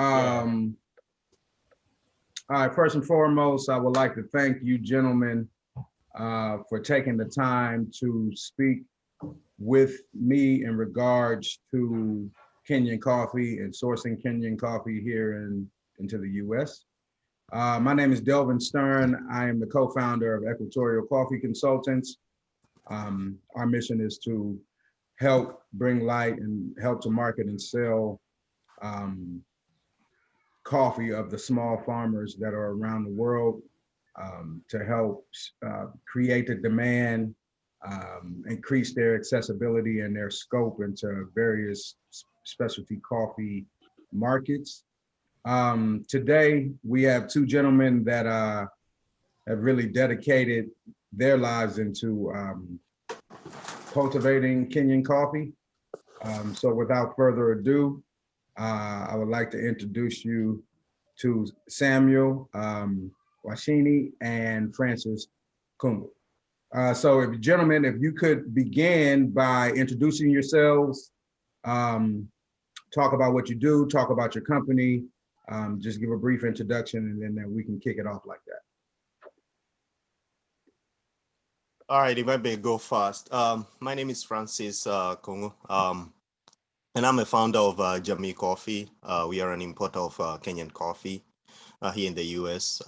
All right, first and foremost, I would like to thank you gentlemen for taking the time to speak with me in regards to Kenyan coffee and sourcing Kenyan coffee here into the US. My name is Delvin Stern. I am the co-founder of Equatorial Coffee Consultants. Our mission is to help bring light and help to market and sell coffee of the small farmers that are around the world, to help create the demand, increase their accessibility and their scope into various specialty coffee markets. Today, we have two gentlemen that have really dedicated their lives into cultivating Kenyan coffee. So without further ado, I would like to introduce you to Samuel Wachieni and Francis Kungu. So if gentlemen, if you could begin by introducing yourselves, talk about what you do, talk about your company, just give a brief introduction, and then we can kick it off like that. All right, if I may go fast. My name is Francis Kungu, and I'm a founder of Jamii Coffee. We are an importer of Kenyan coffee here in the US.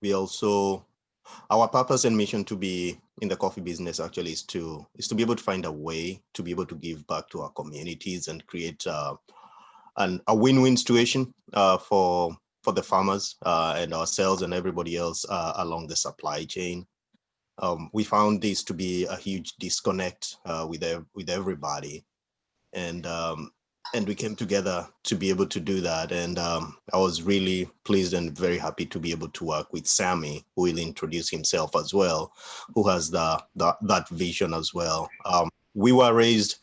We also, our purpose and mission to be in the coffee business actually is to be able to find a way to be able to give back to our communities and create a win-win situation for the farmers and ourselves and everybody else along the supply chain. We found this to be a huge disconnect with everybody, and we came together to be able to do that. And I was really pleased and very happy to be able to work with Sammy, who will introduce himself as well, who has that vision as well. We were raised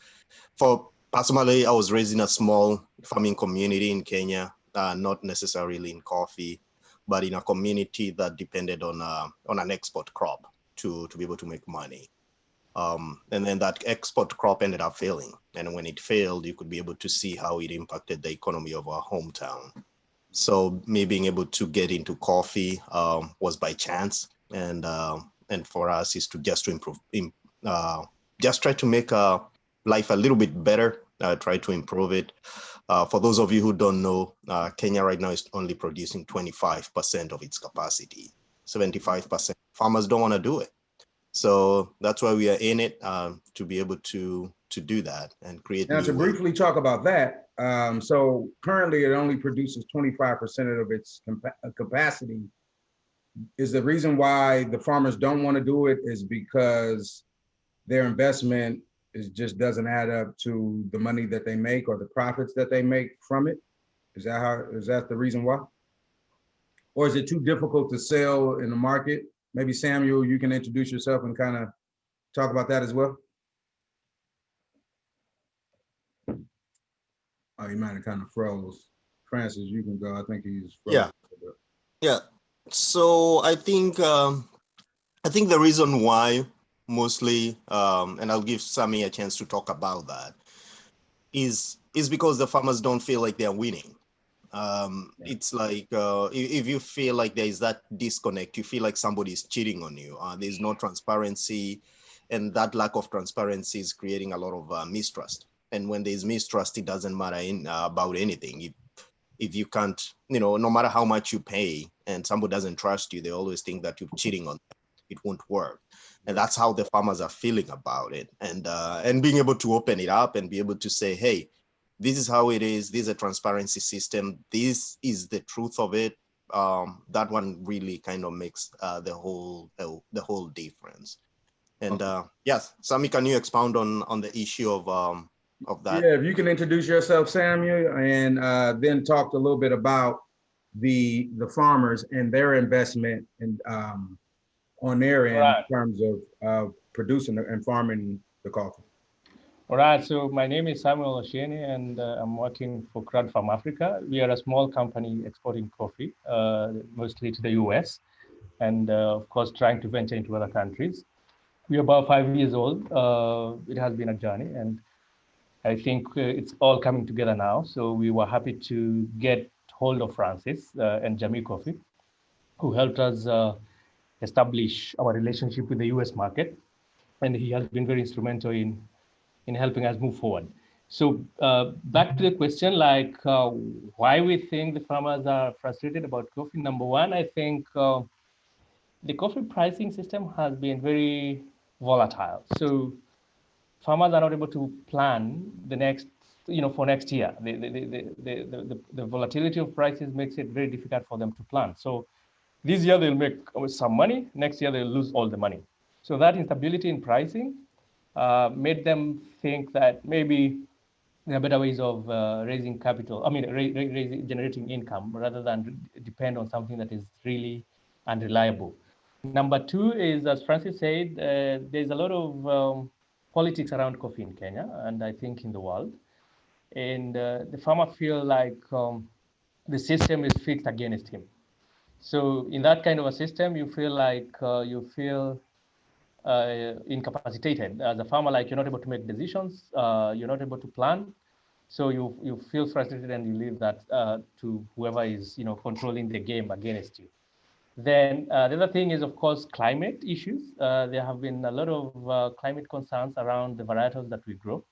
personally, I was raised in a small farming community in Kenya, not necessarily in coffee, but in a community that depended on an export crop to be able to make money. And then that export crop ended up failing. And when it failed, you could be able to see how it impacted the economy of our hometown. So me being able to get into coffee was by chance. And for us is to just to improve, just try to make life a little bit better, try to improve it. For those of you who don't know, Kenya right now is only producing 25% of its capacity. 75% farmers don't want to do it. So that's why we are in it, to be able to do that and create. Now to briefly talk about that, so currently it only produces 25% of its capacity. Is the reason why the farmers don't want to do it is because their investment just doesn't add up to the money that they make or the profits that they make from it? Is that the reason why? Or is it too difficult to sell in the market? Maybe Samuel, you can introduce yourself and kind of talk about that as well. Oh, you might have kind of froze. Francis, you can go. I think he's frozen. Yeah. So I think the reason why mostly, and I'll give Sammy a chance to talk about that, is because the farmers don't feel like they're winning. It's like if you feel like there is that disconnect, you feel like somebody is cheating on you. There's no transparency, and that lack of transparency is creating a lot of mistrust. And when there's mistrust, it doesn't matter about anything. If you can't, no matter how much you pay, and somebody doesn't trust you, they always think that you're cheating on them. It won't work. And that's how the farmers are feeling about it. And being able to open it up and be able to say, hey, this is how it is. This is a transparency system. This is the truth of it. That one really kind of makes the whole difference. And yes, Sammy, can you expound on the issue of that? Yeah, if you can introduce yourself, Samuel, and then talk a little bit about the farmers and their investment and on their end in terms of producing and farming the coffee. All right, so my name is Samuel Wachieni, and I'm working for Crowd Farm Africa. We are a small company exporting coffee, mostly to the US, and of course, trying to venture into other countries. We're about 5 years old. It has been a journey, and I think it's all coming together now. So we were happy to get Holder Francis and Jamii Coffee, who helped us establish our relationship with the US market. And he has been very instrumental in helping us move forward. So back to the question, like why we think the farmers are frustrated about coffee. Number one, I think the coffee pricing system has been very volatile. So farmers are not able to plan the next, for next year. The volatility of prices makes it very difficult for them to plan. So this year they'll make some money, next year they'll lose all the money. So that instability in pricing made them think that maybe there are better ways of raising capital, generating income rather than depend on something that is really unreliable. Number two is, as Francis said, there's a lot of politics around coffee in Kenya, and I think in the world. And the farmer feel like the system is fixed against him. So in that kind of a system, you feel like incapacitated as a farmer, like you're not able to make decisions, you're not able to plan. So you feel frustrated and you leave that to whoever is controlling the game against you. Then the other thing is, of course, climate issues. There have been a lot of climate concerns around the varietals that we grow.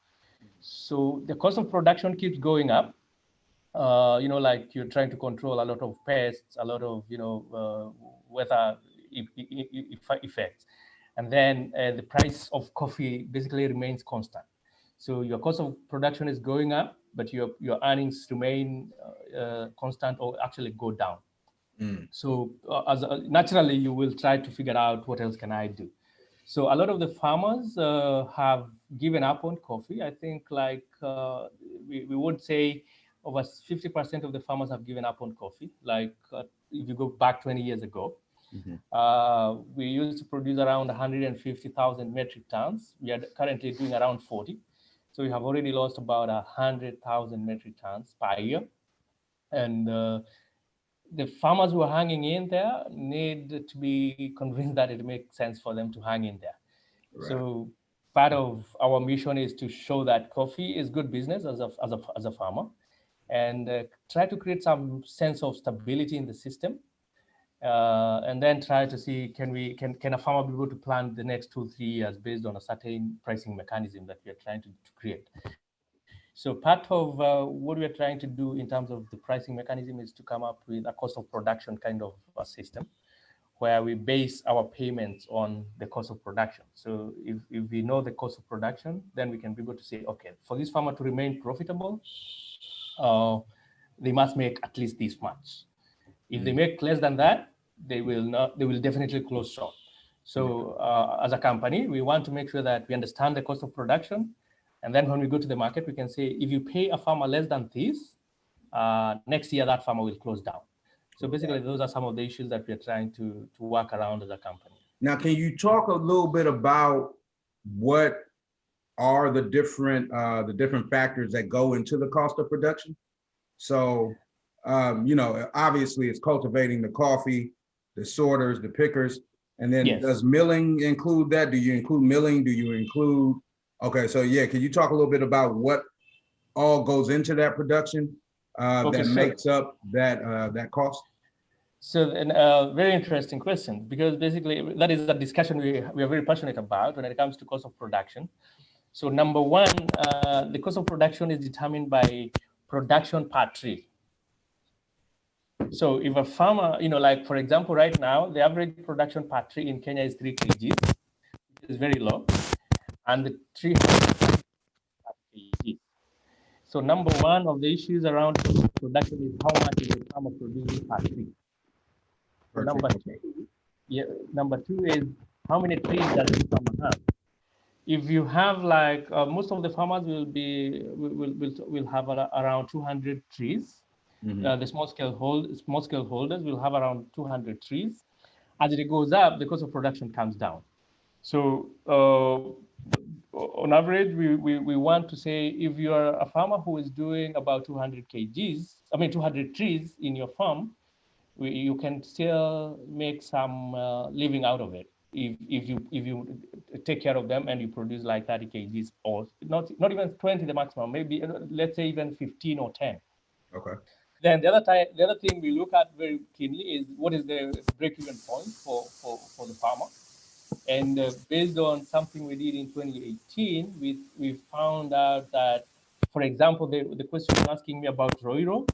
So the cost of production keeps going up. Like you're trying to control a lot of pests, a lot of weather effects, and then the price of coffee basically remains constant. So your cost of production is going up, but your earnings remain constant or actually go down. So naturally, you will try to figure out what else can I do. So a lot of the farmers have given up on coffee. I think like we would say over 50% of the farmers have given up on coffee. Like if you go back 20 years ago, we used to produce around 150,000 metric tons. We are currently doing around 40. So we have already lost about 100,000 metric tons per year. And the farmers who are hanging in there need to be convinced that it makes sense for them to hang in there. Right. So part of our mission is to show that coffee is good business as a farmer, and try to create some sense of stability in the system, and then try to see can a farmer be able to plan the next 2-3 years based on a certain pricing mechanism that we are trying to create. So part of what we are trying to do in terms of the pricing mechanism is to come up with a cost of production kind of a system where we base our payments on the cost of production. So if we know the cost of production, then we can be able to say, okay, for this farmer to remain profitable, they must make at least this much. If they make less than that, they will definitely close shop. So as a company, we want to make sure that we understand the cost of production. And then when we go to the market, we can say, if you pay a farmer less than this, next year that farmer will close down. So basically, those are some of the issues that we're trying to work around as a company. Now, can you talk a little bit about what are the different factors that go into the cost of production? So, obviously it's cultivating the coffee, the sorters, the pickers, and then yes. Does milling include that? Do you include milling? Do you include? Okay, so yeah, can you talk a little bit about what all goes into that production that makes up that cost? So, a very interesting question, because basically that is a discussion we are very passionate about when it comes to cost of production. So number one, the cost of production is determined by production per tree. So if a farmer, like for example, right now, the average production per tree in Kenya is 3 kgs, which is very low. And the tree has kg. So number one of the issues around production is how much is the farmer producing per tree. So number two is how many trees does the farmer have? If you have like most of the farmers will have around 200 trees. Mm-hmm. The small scale holders will have around 200 trees. As it goes up, the cost of production comes down. So on average, we want to say if you are a farmer who is doing about 200 trees in your farm, you can still make some living out of it if you take care of them and you produce like 30 kgs or not even 20 the maximum, maybe let's say even 15 or 10. Okay. Then the other thing we look at very keenly is what is the break-even point for the farmer. And based on something we did in 2018, we found out that, for example, the question you're asking me about Roiro,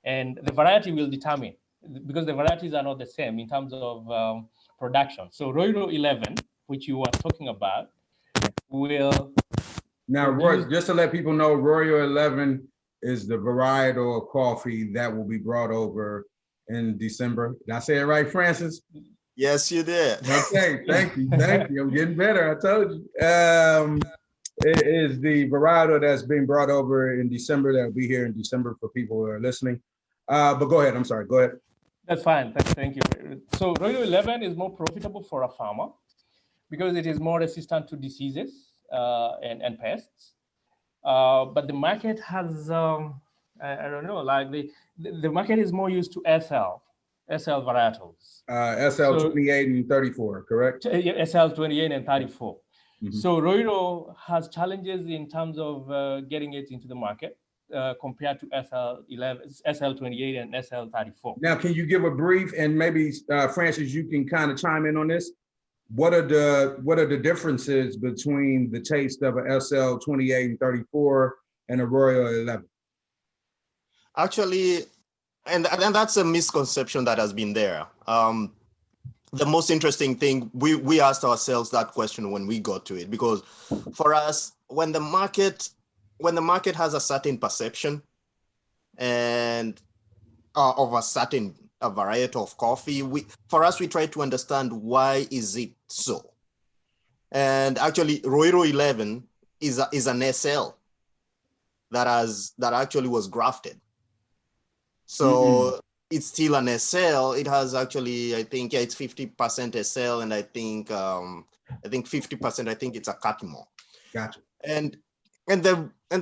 and the variety will determine, because the varieties are not the same in terms of production. So Roiro 11, which you were talking about, will... Now, Roy, just to let people know, Royal 11 is the varietal of coffee that will be brought over in December. Did I say it right, Francis? Yes, you did. Okay, thank you, thank you. I'm getting better, I told you. It is the varietal that's being brought over in December. That'll be here in December for people who are listening. But go ahead, I'm sorry, go ahead. That's fine, thank you. So Royal 11 is more profitable for a farmer because it is more resistant to diseases and pests. But the market has, I don't know, like the market is more used to SL varietals. SL 28 and 34, correct? SL 28 and 34. Mm-hmm. So Roiro has challenges in terms of getting it into the market compared to SL 11, SL 28 and SL 34. Now, can you give a brief, and maybe Francis, you can kind of chime in on this? What are the differences between the taste of a SL 28 and 34 and a Royal 11? Actually, and that's a misconception that has been there. The most interesting thing, we asked ourselves that question when we got to it, because for us, when the market has a certain perception and of a certain variety of coffee, for us, we try to understand why is it so. And actually, Roiro 11 is an SL that actually was grafted. So it's still an SL. It has actually, I think, it's 50% SL, and I think 50%. I think it's a Katimo. Gotcha. And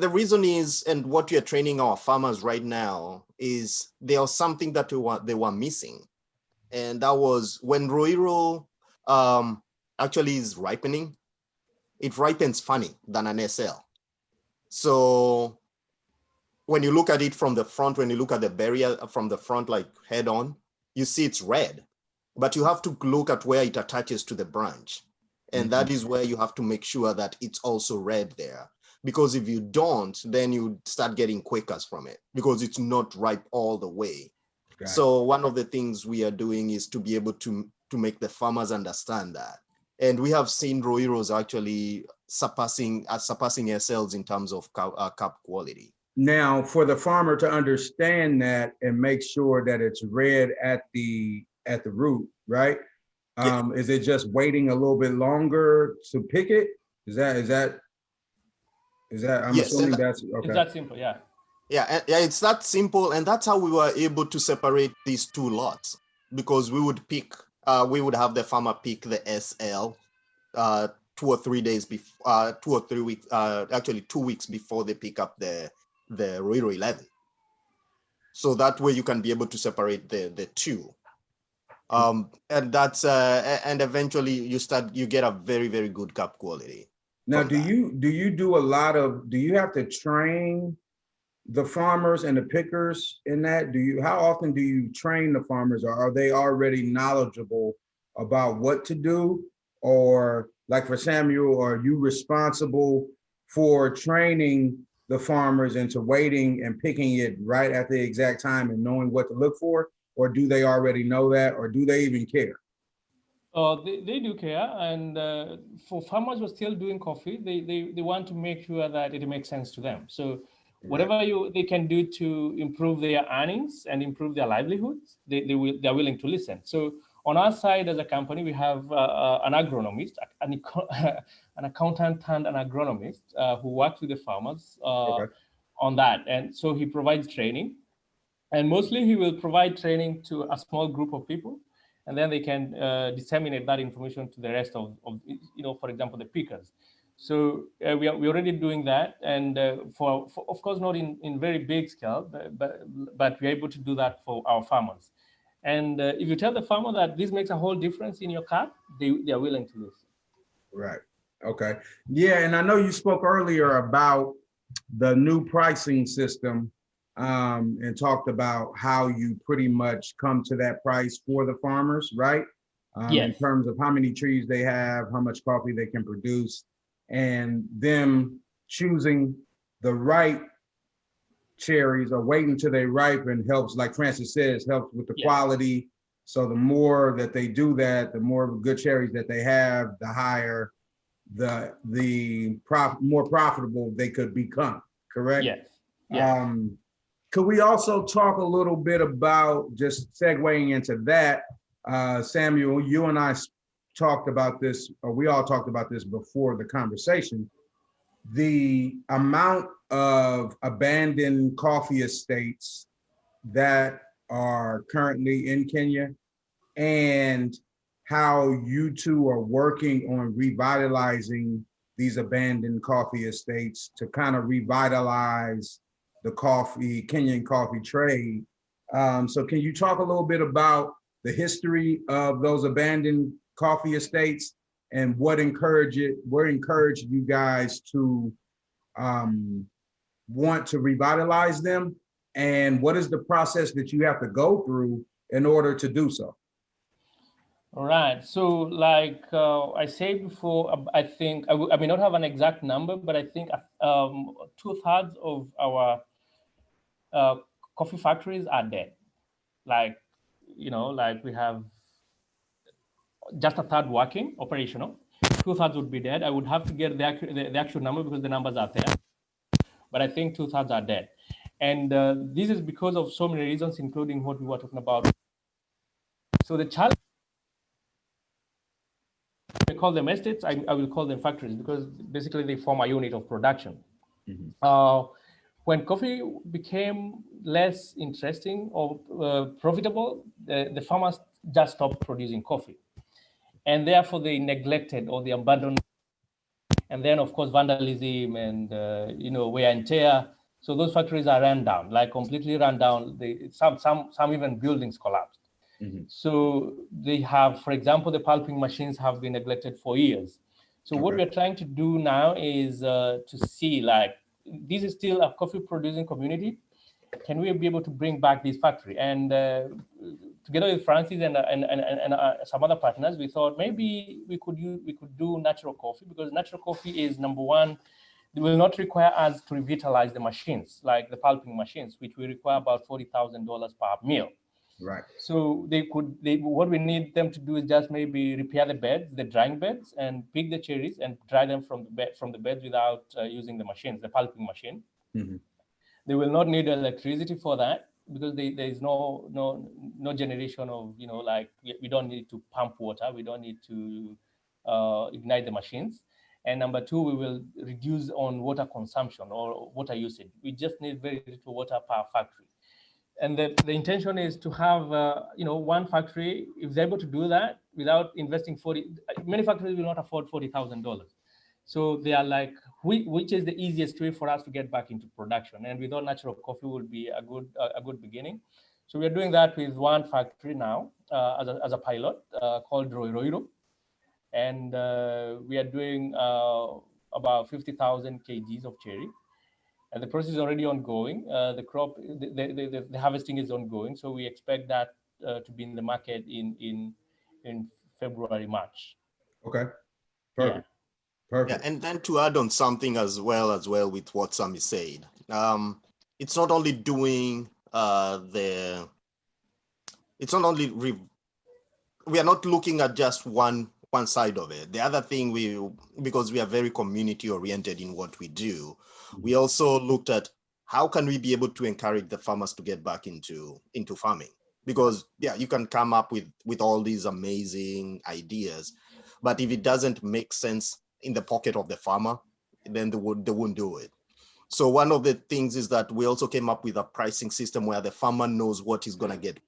the reason is, and what we are training our farmers right now is there was something that they were missing, and that was when Roiro actually is ripening. It ripens funny than an SL. So when you look at it from the front, when you look at the berry from the front, like head on, you see it's red, but you have to look at where it attaches to the branch. And that is where you have to make sure that it's also red there. Because if you don't, then you start getting Quakers from it because it's not ripe all the way. Got so it. One of the things we are doing is to be able to make the farmers understand that. And we have seen Roiros actually surpassing SLs in terms of cup quality. Now, for the farmer to understand that and make sure that it's red at the root, right? Yeah. Is it just waiting a little bit longer to pick it? Is that? I'm yes, assuming that's okay. It's that simple, yeah. Yeah, it's that simple, and that's how we were able to separate these two lots, because we would have the farmer pick the SL 2 or 3 days before, 2 or 3 weeks, actually 2 weeks before they pick up the Roiro 11. So that way you can be able to separate the two. And that's and eventually you get a very, very good cup quality. Now, do you have to train the farmers and the pickers in that? How often do you train the farmers, or are they already knowledgeable about what to do? Or like for Samuel, are you responsible for training the farmers into waiting and picking it right at the exact time and knowing what to look for? Or do they already know that, or do they even care? They do care, and for farmers who are still doing coffee, they want to make sure that it makes sense to them. So whatever they can do to improve their earnings and improve their livelihoods, they're willing to listen. So on our side as a company, we have an agronomist, an accountant and an agronomist who works with the farmers on that. And so he provides training, and mostly he will provide training to a small group of people, and then they can disseminate that information to the rest of for example, the pickers. So we're already doing that, and for of course not in very big scale, but we're able to do that for our farmers. And if you tell the farmer that this makes a whole difference in your cup, they are willing to listen. Right. Okay. Yeah, and I know you spoke earlier about the new pricing system and talked about how you pretty much come to that price for the farmers, right? Yes. In terms of how many trees they have, how much coffee they can produce, and them choosing the right cherries or waiting till they ripen helps, like Francis says, helps with the quality. So the more that they do that, the more good cherries that they have, the higher more profitable they could become, correct? Yes. Yes. Could we also talk a little bit about, just segueing into that, Samuel, you and I talked about this, or we all talked about this before the conversation, the amount of abandoned coffee estates that are currently in Kenya, and how you two are working on revitalizing these abandoned coffee estates to kind of revitalize the Kenyan coffee trade. So can you talk a little bit about the history of those abandoned coffee estates and what encouraged you guys to want to revitalize them? And what is the process that you have to go through in order to do so? All right. So like I said before, I think, I may not have an exact number, but I think 2/3 of our coffee factories are dead. Like, like we have just 1/3 working, operational. 2/3 would be dead. I would have to get the actual number because the numbers are there. But I think 2/3 are dead. And this is because of so many reasons, including what we were talking about. So the challenge, I call them estates, I will call them factories, because basically they form a unit of production. Mm-hmm. When coffee became less interesting or profitable, the farmers just stopped producing coffee. And therefore they neglected or they abandoned. And then of course, vandalism and, wear and tear. So those factories are run down, like completely run down. Some even buildings collapsed. Mm-hmm. So they have, for example, the pulping machines have been neglected for years. So what we're trying to do now is to see, like, this is still a coffee producing community. Can we be able to bring back this factory? And together with Francis and some other partners, we thought maybe we could do natural coffee, because natural coffee is, number one, they will not require us to revitalize the machines, like the pulping machines, which will require about $40,000 per meal. Right. So what we need them to do is just maybe repair the beds, the drying beds, and pick the cherries and dry them from the beds without using the machines, the pulping machine. Mm-hmm. They will not need electricity for that, because there is no generation of, like, we don't need to pump water, we don't need to ignite the machines. And number two, we will reduce on water consumption or water usage. We just need very little water per factory. And the intention is to have, one factory, if they're able to do that without investing many factories will not afford $40,000. So they are like, which is the easiest way for us to get back into production? And we thought natural coffee would be a good beginning. So we're doing that with one factory now as a pilot called Roiroiro. And we are doing about 50,000 kgs of cherry. And the process is already ongoing. The harvesting is ongoing. So we expect that to be in the market in February, March. Okay, perfect. Yeah. Perfect. Yeah, and then to add on something as well with what Sammy said, it's not only doing we are not looking at just one side of it. The other thing, because we are very community oriented in what we do, we also looked at how can we be able to encourage the farmers to get back into farming, because you can come up with all these amazing ideas, but if it doesn't make sense in the pocket of the farmer, then they won't do it. So one of the things is that we also came up with a pricing system where the farmer knows what he's going to get.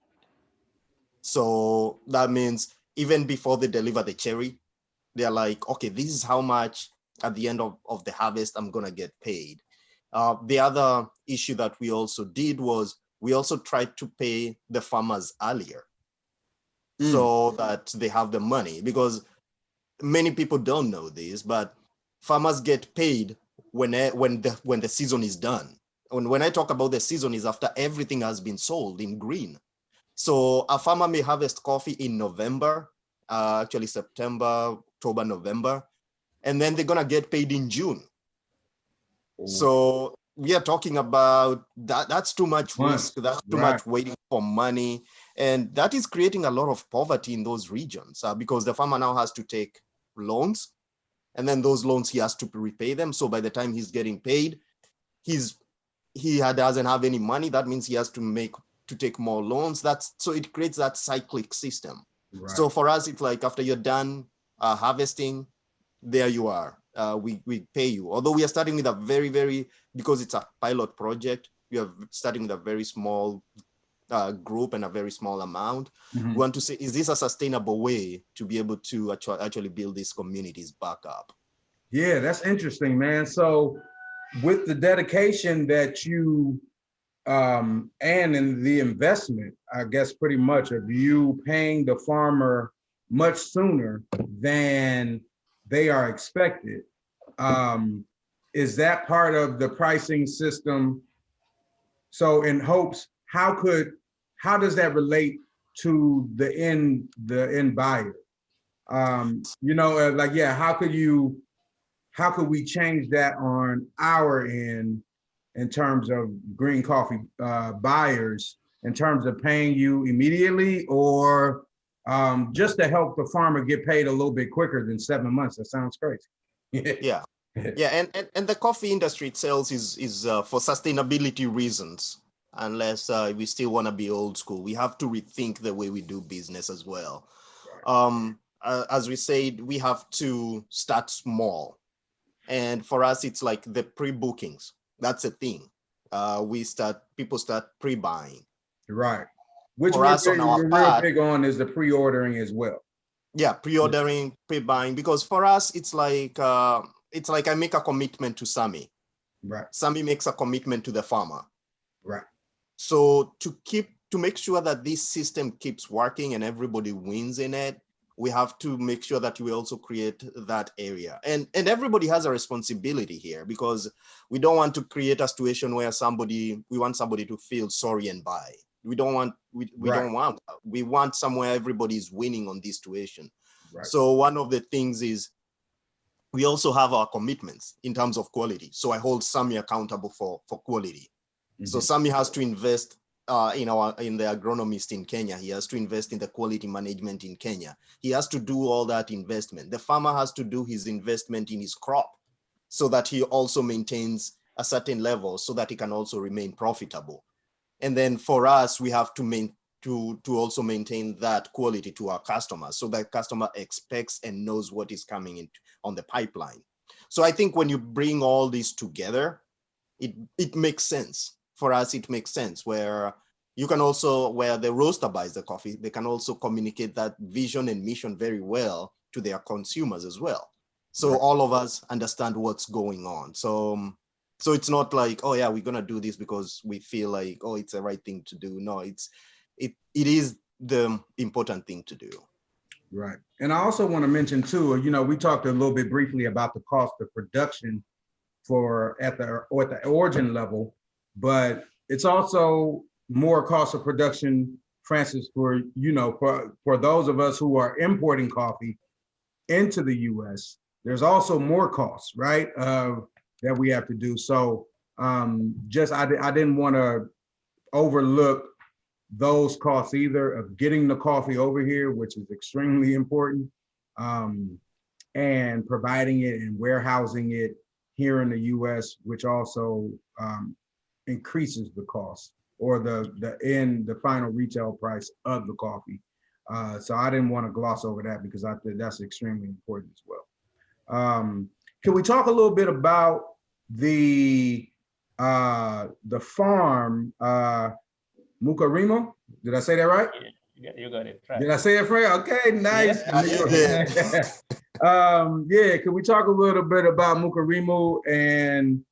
So that means even before they deliver the cherry, they're like, okay, this is how much at the end of the harvest I'm going to get paid. The other issue that we also did was we also tried to pay the farmers earlier so that they have the money, because many people don't know this, but farmers get paid when the season is done. when I talk about the season, is after everything has been sold in green. So a farmer may harvest coffee in November, actually September, October, November, and then they're gonna get paid in June. So we are talking about that. That's too much risk. That's too much waiting for money. And that is creating a lot of poverty in those regions because the farmer now has to take loans, and then those loans he has to repay them. So by the time he's getting paid, he doesn't have any money. That means he has to take more loans. So it creates that cyclic system. Right. So for us, it's like after you're done harvesting, there you are. We pay you. Although we are starting with a very, because it's a pilot project, we are starting with a very small group and a very small amount. Mm-hmm. We want to say, is this a sustainable way to be able to actually build these communities back up? Yeah, that's interesting, man. So with the dedication that you and in the investment, I guess pretty much of you paying the farmer much sooner than they are expected, is that part of the pricing system? So in hopes, how does that relate to the end buyer? How could we change that on our end in terms of green coffee buyers, in terms of paying you immediately, or just to help the farmer get paid a little bit quicker than 7 months? That sounds crazy. Yeah. Yeah, and the coffee industry itself is for sustainability reasons. Unless we still want to be old school, we have to rethink the way we do business as well. As we said, we have to start small, and for us, it's like the pre-bookings. That's a thing. People start pre-buying. Right. Which we're real big on is the pre-ordering as well. Yeah, pre-ordering, pre-buying, because for us, it's like I make a commitment to Sami. Right. Sami makes a commitment to the farmer. Right. So to make sure that this system keeps working and everybody wins in it, we have to make sure that we also create that area. And everybody has a responsibility here, because we don't want to create a situation where we want somebody to feel sorry and buy. We want somewhere everybody is winning on this situation. Right. So one of the things is we also have our commitments in terms of quality. So I hold Sami accountable for quality. Mm-hmm. So Sami has to invest in the agronomist in Kenya. He has to invest in the quality management in Kenya. He has to do all that investment. The farmer has to do his investment in his crop so that he also maintains a certain level so that he can also remain profitable. And then for us, we have to also maintain that quality to our customers so that customer expects and knows what is coming in on the pipeline. So I think when you bring all this together, it makes sense. For us, it makes sense where the roaster buys the coffee, they can also communicate that vision and mission very well to their consumers as well. So right. All of us understand what's going on. So it's not like, oh yeah, we're gonna do this because we feel like, oh, it's the right thing to do. No, it is the important thing to do. Right. And I also want to mention too, we talked a little bit briefly about the cost of production at the origin level, but it's also more cost of production, Francis, for those of us who are importing coffee into the US, there's also more costs, right? That we have to do. So I didn't want to overlook those costs either of getting the coffee over here, which is extremely important, and providing it and warehousing it here in the US, which also increases the cost or the final retail price of the coffee. So I didn't want to gloss over that because I think that's extremely important as well. Can we talk a little bit about the farm, Mukarimu? Did I say that right? Yeah, you got it right. Did I say it right? Okay, nice. Yeah, can we talk a little bit about Mukarimu and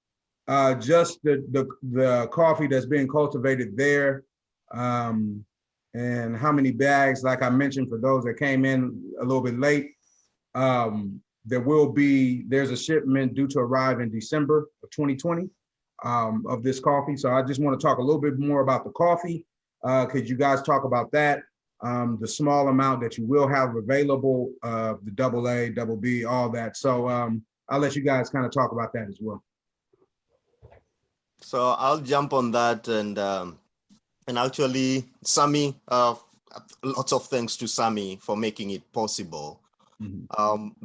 just the coffee that's being cultivated there, and how many bags, like I mentioned, for those that came in a little bit late, there's a shipment due to arrive in December of 2020. of this coffee. So I just want to talk a little bit more about the coffee. Could you guys talk about that? The small amount that you will have available, the AA, double B, all that. So I'll let you guys kind of talk about that as well. So I'll jump on that, and actually, Sami, lots of thanks to Sami for making it possible.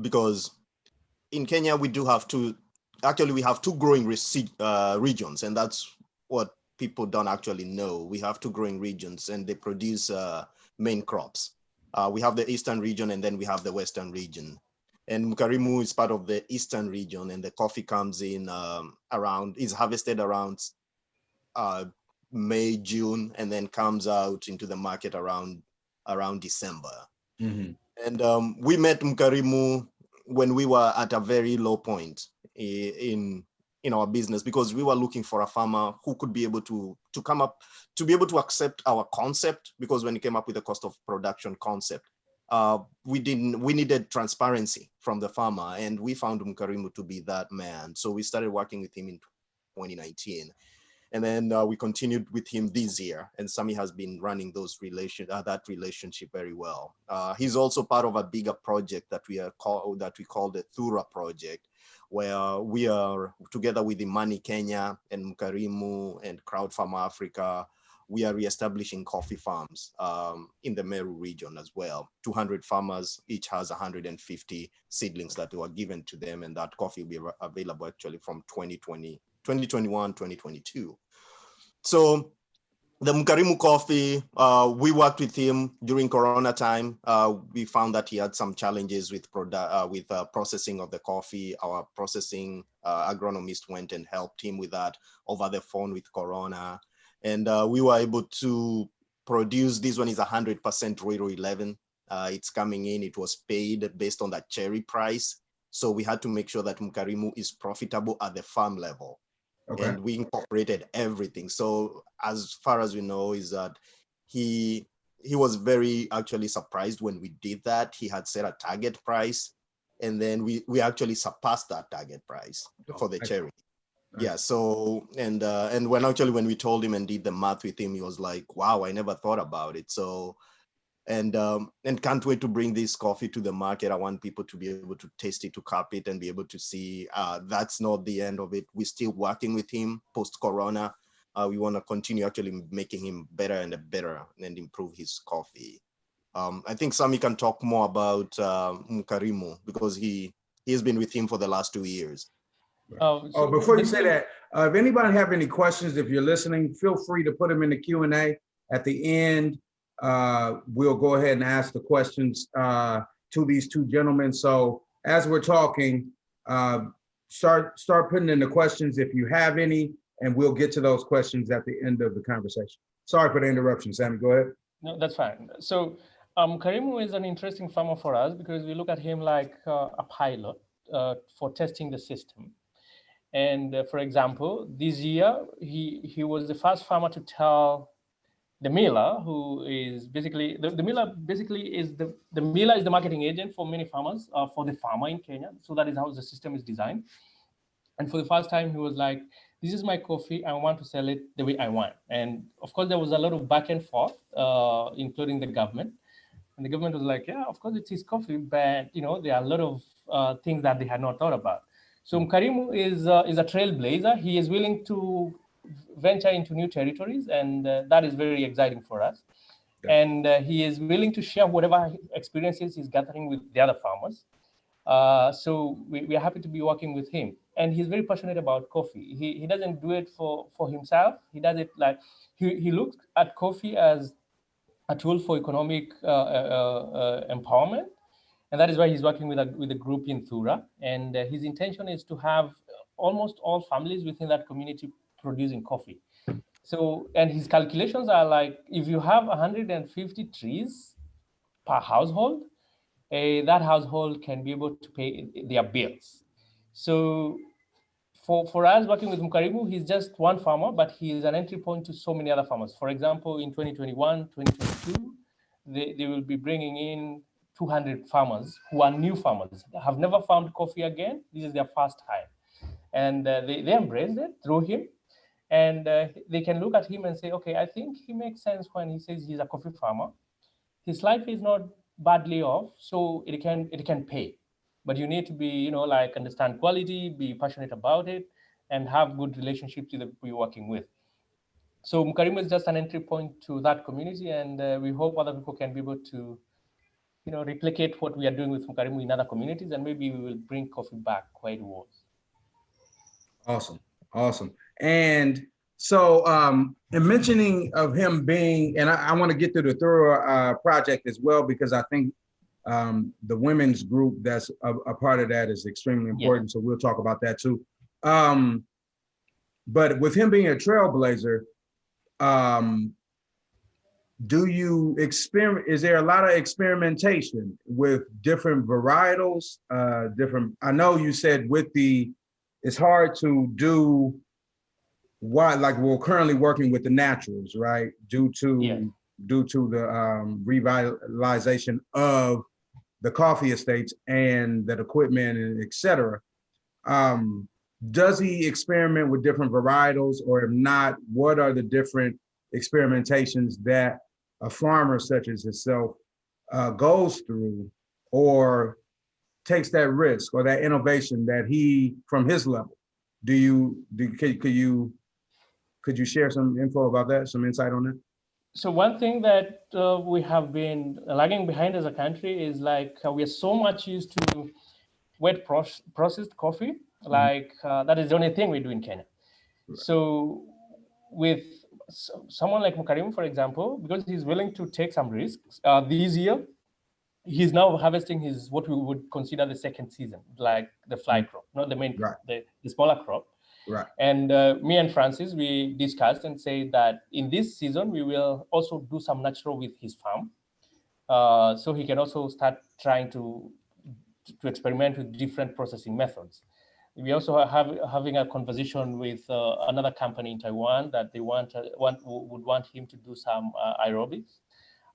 Because in Kenya we do have two. Actually, we have two growing regions, and that's what people don't actually know. We have two growing regions, and they produce main crops. We have the eastern region, and then we have the western region. And Mukarimu is part of the eastern region, and the coffee comes in is harvested around May, June, and then comes out into the market around December. And we met Mukarimu when we were at a very low point in our business, because we were looking for a farmer who could be able to come up, to be able to accept our concept, because when he came up with the cost of production concept, we needed transparency from the farmer, and we found Mukarimu to be that man. So we started working with him in 2019. And then we continued with him this year, and Sami has been running that relationship very well. He's also part of a bigger project that we call the Thuura project, where we are together with Imani Kenya and Mukarimu and Crowd Farm Africa. We are reestablishing coffee farms in the Meru region as well. 200 farmers, each has 150 seedlings that were given to them, and that coffee will be available actually from 2021, 2022. So the Mukarimu coffee, we worked with him during Corona time. We found that he had some challenges with processing of the coffee. Our processing agronomist went and helped him with that over the phone with Corona. And we were able to produce, this one is 100% Royal 11. It's coming in, it was paid based on that cherry price. So we had to make sure that Mukarimu is profitable at the farm level. Okay. And we incorporated everything. So as far as we know is that he was very actually surprised when we did that. He had set a target price, and then we actually surpassed that target price for the cherry. Yeah, so, and when we told him and did the math with him, he was like, wow, I never thought about it. So, and can't wait to bring this coffee to the market. I want people to be able to taste it, to cup it, and be able to see that's not the end of it. We're still working with him post-Corona. We want to continue actually making him better and better and improve his coffee. I think Sami can talk more about Mukarimu, because he has been with him for the last 2 years. Before you say that, if anybody have any questions, if you're listening, feel free to put them in the Q&A. At the end, we'll go ahead and ask the questions to these two gentlemen. So as we're talking, start putting in the questions if you have any, and we'll get to those questions at the end of the conversation. Sorry for the interruption, Sammy, go ahead. No, that's fine. So Karimu is an interesting farmer for us because we look at him like a pilot for testing the system. And for example, this year, he was the first farmer to tell the miller, who is basically, the miller basically is the miller is the marketing agent for many farmers, for the farmer in Kenya. So that is how the system is designed. And for the first time, he was like, this is my coffee, I want to sell it the way I want. And of course, there was a lot of back and forth, including the government. And the government was like, yeah, of course, it's his coffee, but there are a lot of things that they had not thought about. So Mukarimu is a trailblazer. He is willing to venture into new territories, and that is very exciting for us. Yeah. And he is willing to share whatever experiences he's gathering with the other farmers. So we are happy to be working with him. And he's very passionate about coffee. He doesn't do it for himself. He does it like, he looks at coffee as a tool for economic empowerment. And that is why he's working with a group in Thuura. And his intention is to have almost all families within that community producing coffee. So, and his calculations are like, if you have 150 trees per household, that household can be able to pay their bills. So for us working with Mukarimu, he's just one farmer, but he is an entry point to so many other farmers. For example, in 2021, 2022, they will be bringing in 200 farmers who are new farmers, have never farmed coffee again. This is their first time. And they embraced it through him. And they can look at him and say, okay, I think he makes sense when he says he's a coffee farmer. His life is not badly off, so it can pay. But you need to be, like understand quality, be passionate about it, and have good relationships with the people you're working with. So Mukarimu is just an entry point to that community, and we hope other people can be able to, replicate what we are doing with Mukarimu in other communities, and maybe we will bring coffee back where it was. Awesome, awesome. And so, in mentioning of him being, and I want to get to the Thuura project as well, because I think the women's group that's a part of that is extremely important. Yeah. So we'll talk about that too. But with him being a trailblazer, do you experiment? Is there a lot of experimentation with different varietals? I know you said it's hard to do like we're currently working with the naturals, right? Due to the revitalization of the coffee estates and that equipment and et cetera. Does he experiment with different varietals, or if not, what are the different experimentations that a farmer such as himself goes through, or takes that risk or that innovation that he, from his level? Could you share some info about that, some insight on that? So one thing that we have been lagging behind as a country is like we are so much used to wet processed coffee, like that is the only thing we do in Kenya. Right. So with someone like Mukarimu, for example, because he's willing to take some risks, this year, he's now harvesting what we would consider the second season, like the fly crop, not the main crop, the smaller crop. Right. And me and Francis, we discussed and said that in this season, we will also do some natural with his farm. So he can also start trying to experiment with different processing methods. We also are having a conversation with another company in Taiwan that they would want him to do some aerobics.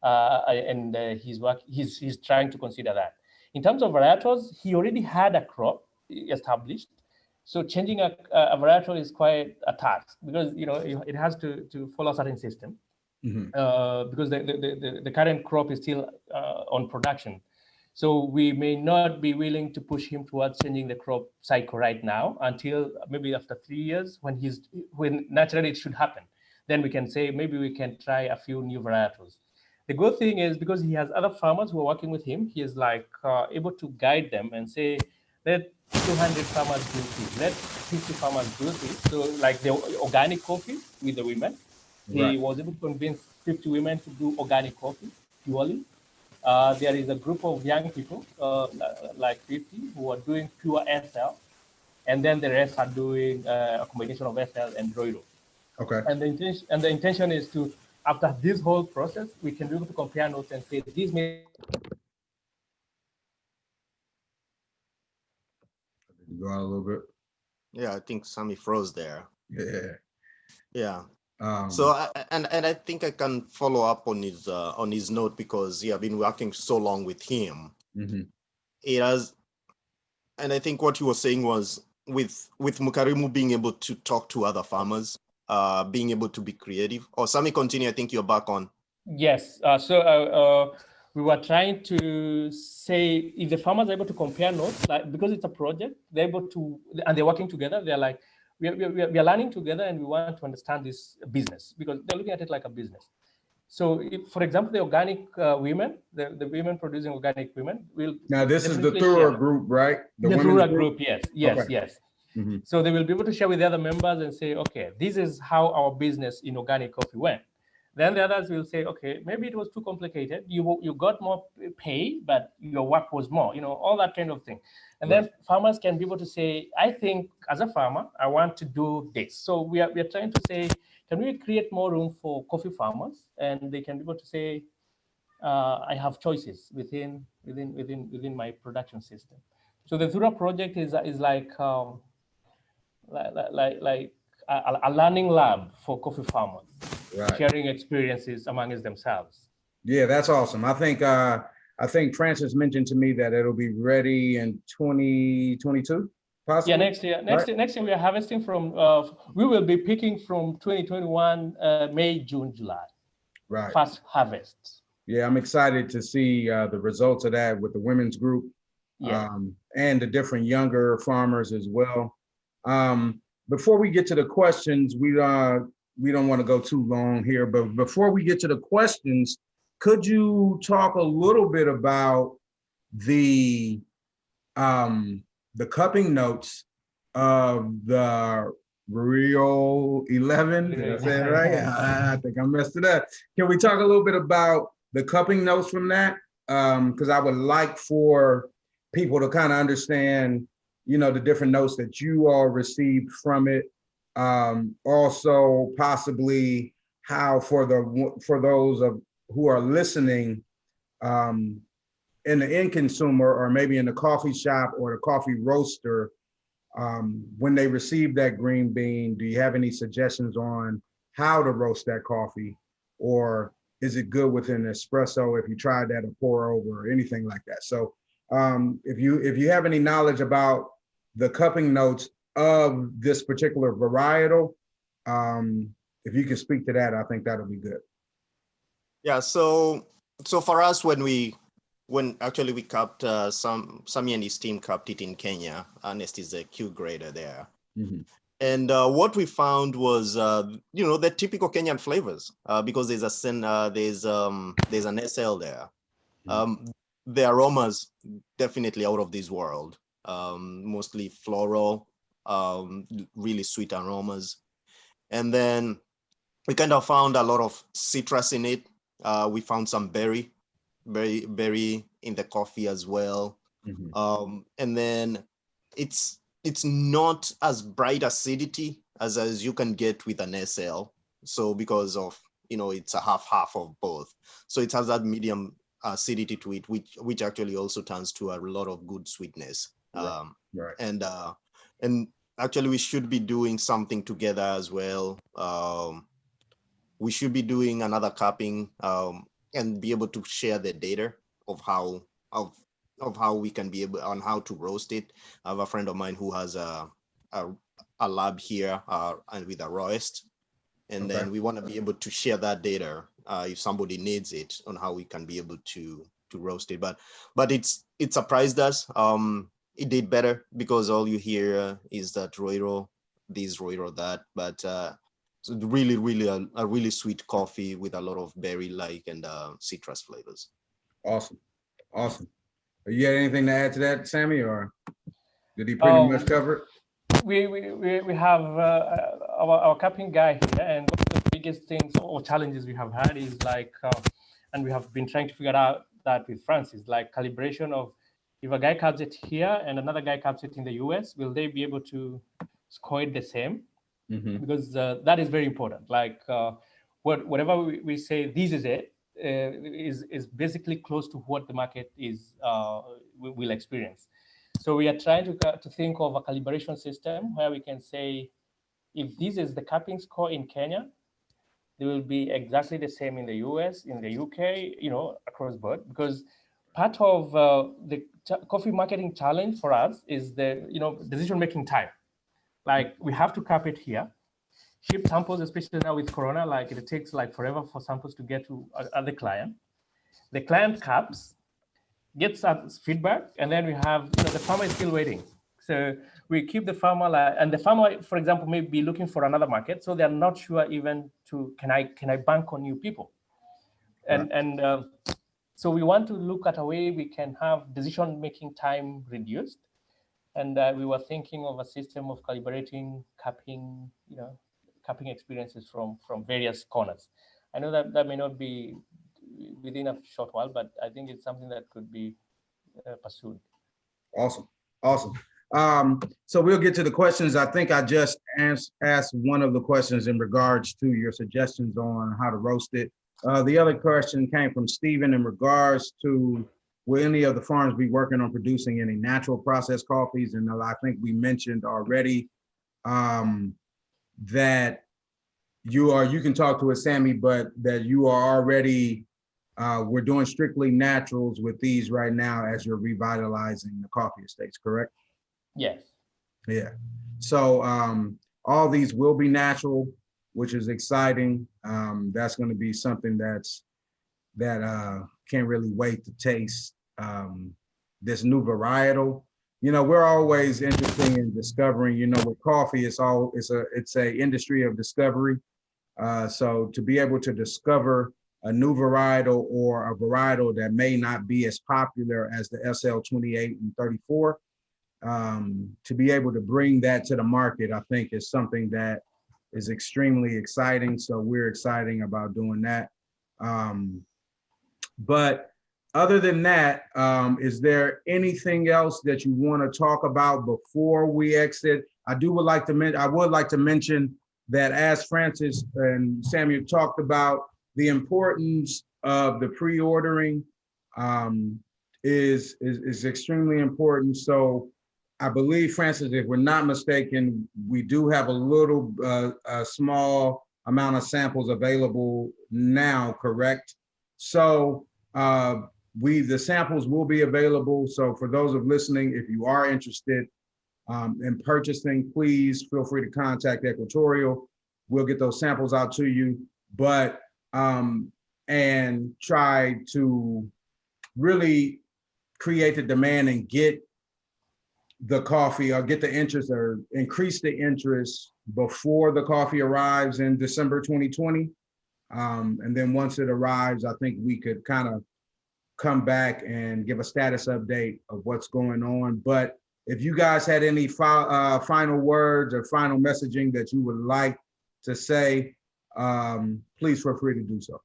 And he's trying to consider that. In terms of varietals, he already had a crop established. So changing a varietal is quite a task, because it has to follow a certain system, because the current crop is still on production. So we may not be willing to push him towards changing the crop cycle right now until maybe after 3 years, when naturally it should happen. Then we can say maybe we can try a few new varietals. The good thing is, because he has other farmers who are working with him, he is like able to guide them and say, let 200 farmers do this, let 50 farmers do this. So like the organic coffee with the women, he was able to convince 50 women to do organic coffee purely. There is a group of young people, like 50, who are doing pure SL, and then the rest are doing a combination of SL and Roilo. Okay. And the intention is to, after this whole process, we can be able to compare notes and say these may. Go out a little bit. Yeah, I think Sammy froze there. Yeah. Yeah. So I think I can follow up on his note, because I've been working so long with him. It has, and I think what he was saying was with Mukarimu being able to talk to other farmers, being able to be creative. Or Sammy, continue. I think you're back on. Yes. So we were trying to say, if the farmers are able to compare notes, like, because it's a project, they're able to, and they're working together. They're like, we are learning together, and we want to understand this business, because they're looking at it like a business. So, if, for example, the organic women, the women producing organic women will. Now, this is the Thuura group, right? The Thuura group, yes. Okay. So they will be able to share with the other members and say, okay, this is how our business in organic coffee went. Then the others will say, okay, maybe it was too complicated. You got more pay, but your work was more, all that kind of thing. And then farmers can be able to say, I think as a farmer, I want to do this. So we are trying to say, can we create more room for coffee farmers? And they can be able to say, I have choices within my production system. So the Thuura project is like a learning lab for coffee farmers, sharing experiences amongst themselves. Yeah, that's awesome. I think Francis mentioned to me that it'll be ready in 2022. possibly? Yeah, next year. Next year we are harvesting from. We will be picking from 2021 May, June, July. Right. First harvest. Yeah, I'm excited to see the results of that with the women's group, and the different younger farmers as well. Before we get to the questions, we don't want to go too long here, but before we get to the questions, could you talk a little bit about the cupping notes of the Rio 11? Did I say it right? I think I messed it up. Can we talk a little bit about the cupping notes from that? Because I would like for people to kind of understand, the different notes that you all received from it. Also, possibly how for those who are listening, in the end consumer, or maybe in the coffee shop or the coffee roaster, when they receive that green bean, do you have any suggestions on how to roast that coffee? Or is it good with an espresso if you tried that, a pour over, or anything like that? So if you have any knowledge about the cupping notes of this particular varietal, if you can speak to that, I think that'll be good. Yeah, so for us, when actually we cupped, Sammy and his team cupped it in Kenya. Ernest is a Q grader there. Mm-hmm. And what we found was, the typical Kenyan flavors, because there's an SL there. Mm-hmm. The aromas definitely out of this world, mostly floral, really sweet aromas. And then we kind of found a lot of citrus in it. We found some berry in the coffee as well. Mm-hmm. And then it's not as bright acidity as you can get with an SL. So because of, it's a half of both. So it has that medium acidity to it, which actually also turns to a lot of good sweetness. Right. And actually we should be doing something together as well. We should be doing another cupping, and be able to share the data of how we can be able, on how to roast it. I have a friend of mine who has a lab here, and with a roast, and then we want to be able to share that data if somebody needs it, on how we can be able to roast it. But it surprised us. It did better because all you hear is that Roiro this, Roiro that, but so really a really sweet coffee with a lot of berry-like and citrus flavors. Awesome. You got anything to add to that, Sammy, or did he pretty much cover it? We have our cupping guy here, and one of the biggest things or challenges we have had is and we have been trying to figure out that with Francis, like calibration of, if a guy cups it here and another guy cups it in the US, will they be able to score it the same? Mm-hmm. Because that is very important. Whatever we say, this is it, is basically close to what the market will experience. So we are trying to think of a calibration system where we can say, if this is the cupping score in Kenya, they will be exactly the same in the US, in the UK, across board. Because part of the coffee marketing challenge for us is the decision-making time. Like, we have to cup it here, ship samples, especially now with Corona, it takes forever for samples to get to the client. The client cups, gets us feedback, and then we have, the farmer is still waiting. So we keep the farmer, and the farmer, for example, may be looking for another market, so they're not sure even can I bank on new people? And so we want to look at a way we can have decision-making time reduced. And we were thinking of a system of calibrating cupping, cupping experiences from various corners. I know that may not be within a short while, but I think it's something that could be pursued. Awesome. So we'll get to the questions. I think I just asked one of the questions in regards to your suggestions on how to roast it. The other question came from Stephen in regards to, will any of the farms be working on producing any natural processed coffees? And I think we mentioned already that you can talk to it, Sammy, but that you are already, we're doing strictly naturals with these right now as you're revitalizing the coffee estates, correct? Yes. Yeah. So all these will be natural, which is exciting. That's going to be something that can't really wait to taste this new varietal. You know, we're always interested in discovering. You know, with coffee, it's a industry of discovery. So to be able to discover a new varietal or a varietal that may not be as popular as the SL28 and 34, to be able to bring that to the market, I think is something that is extremely exciting. So we're excited about doing that. But other than that, is there anything else that you want to talk about before we exit? I would like to mention that as Francis and Samuel talked about, the importance of the pre-ordering is extremely important. So I believe, Francis, if we're not mistaken, we do have a small amount of samples available now, correct? So the samples will be available. So for those of listening, if you are interested in purchasing, please feel free to contact Equatorial. We'll get those samples out to you, but and try to really create the demand and get the coffee or get the interest or increase the interest before the coffee arrives in December 2020. And then once it arrives, I think we could kind of come back and give a status update of what's going on. But if you guys had any final words or final messaging that you would like to say, please feel free to do so.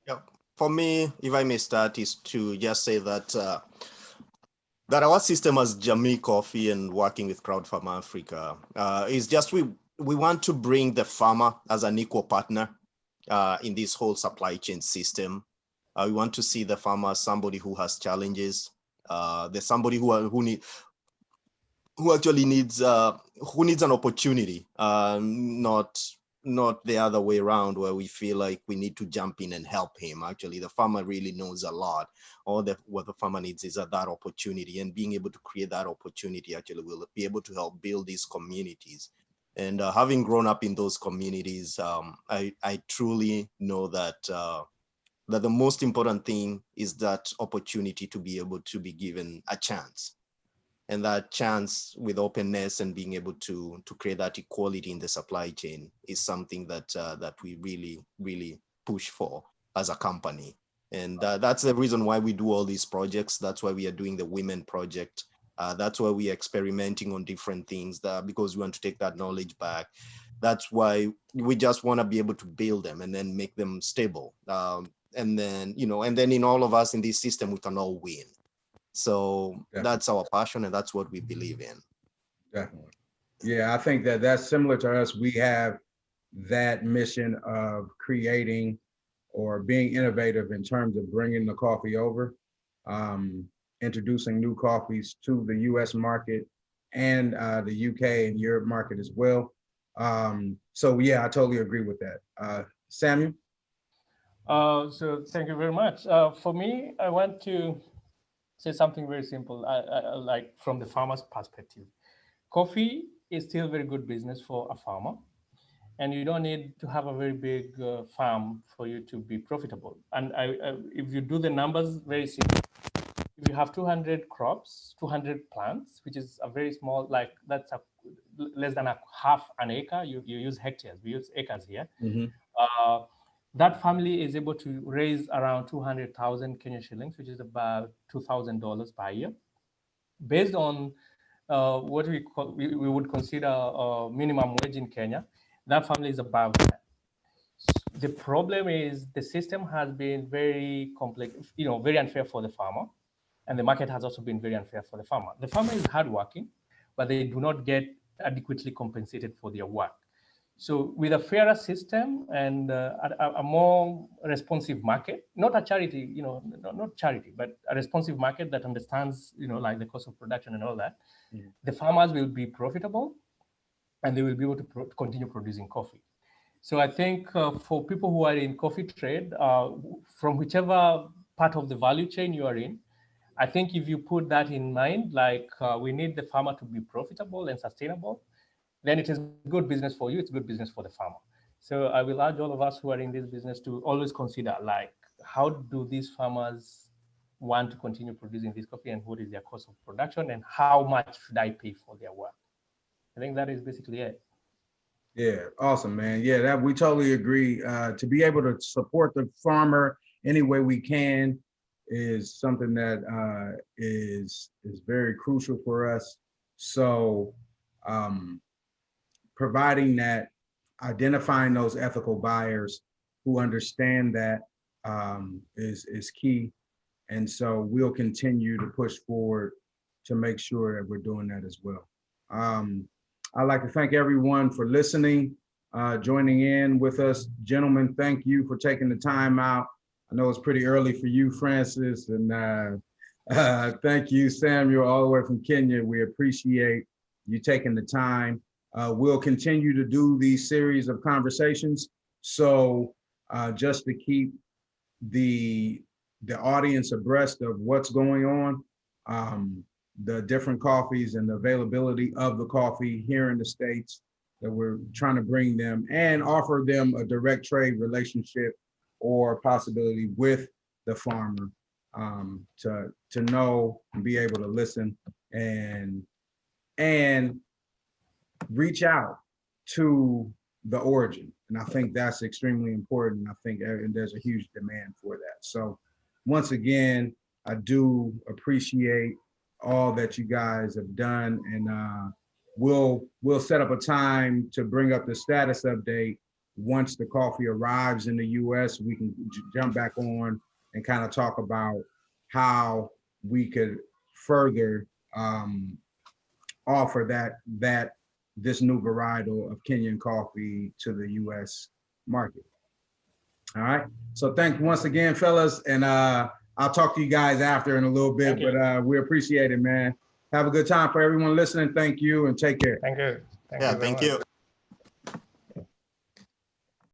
Yeah, for me, if I may start, is to just say that that our system as Jamii Coffee and working with Crowd Farm Africa is just we want to bring the farmer as an equal partner in this whole supply chain system. We want to see the farmer as somebody who has challenges. There's somebody who actually needs an opportunity, not the other way around where we feel like we need to jump in and help him. Actually, the farmer really knows a lot. What the farmer needs is that opportunity, and being able to create that opportunity actually will be able to help build these communities. And having grown up in those communities, I truly know that that the most important thing is that opportunity to be able to be given a chance. And that chance with openness and being able to create that equality in the supply chain is something that that we really, really push for as a company. And that's the reason why we do all these projects. That's why we are doing the Women Project. That's why we are experimenting on different things, because we want to take that knowledge back. That's why we just want to be able to build them and then make them stable. And then, and then in all of us in this system, we can all win. So definitely. That's our passion, and that's what we believe in. Definitely. Yeah, I think that's similar to us. We have that mission of creating or being innovative in terms of bringing the coffee over, introducing new coffees to the US market and the UK and Europe market as well. So yeah, I totally agree with that. Samuel? So thank you very much. For me, I want to say something very simple. I like from the farmer's perspective. Coffee is still very good business for a farmer, and you don't need to have a very big farm for you to be profitable. And if you do the numbers very simple, if you have 200 crops, 200 plants, which is a very small, like that's less than a half an acre. You use hectares, we use acres here. Mm-hmm. That family is able to raise around 200,000 Kenyan shillings, which is about $2,000 per year, based on what we would consider minimum wage in Kenya. That family is above that. The problem is the system has been very complex, very unfair for the farmer, and the market has also been very unfair for the farmer. The farmer is hardworking, but they do not get adequately compensated for their work. So with a fairer system and a more responsive market, not a charity, not charity, but a responsive market that understands, like the cost of production and all that, mm-hmm. The farmers will be profitable and they will be able to continue producing coffee. So I think for people who are in coffee trade, from whichever part of the value chain you are in, I think if you put that in mind, like we need the farmer to be profitable and sustainable, then it is good business for you, it's good business for the farmer. So I will urge all of us who are in this business to always consider, like, how do these farmers want to continue producing this coffee, and what is their cost of production, and how much should I pay for their work? I think that is basically it. Yeah, awesome, man. Yeah, that we totally agree. To be able to support the farmer any way we can is something that is very crucial for us. So providing that, identifying those ethical buyers who understand that is key. And so we'll continue to push forward to make sure that we're doing that as well. I'd like to thank everyone for listening, joining in with us. Gentlemen, thank you for taking the time out. I know it's pretty early for you, Francis, and thank you, Samuel, all the way from Kenya. We appreciate you taking the time. We'll continue to do these series of conversations. So just to keep the audience abreast of what's going on, the different coffees and the availability of the coffee here in the States, that we're trying to bring them and offer them a direct trade relationship or possibility with the farmer, to know and be able to listen and reach out to the origin. And I think that's extremely important. I think there's a huge demand for that. So once again, I do appreciate all that you guys have done, and we'll set up a time to bring up the status update. Once the coffee arrives in the US, we can jump back on and kind of talk about how we could further offer this new varietal of Kenyan coffee to the US market. All right, so thanks once again, fellas, and I'll talk to you guys after in a little bit, but we appreciate it, man. Have a good time for everyone listening. Thank you and take care. Thank you. Thank you.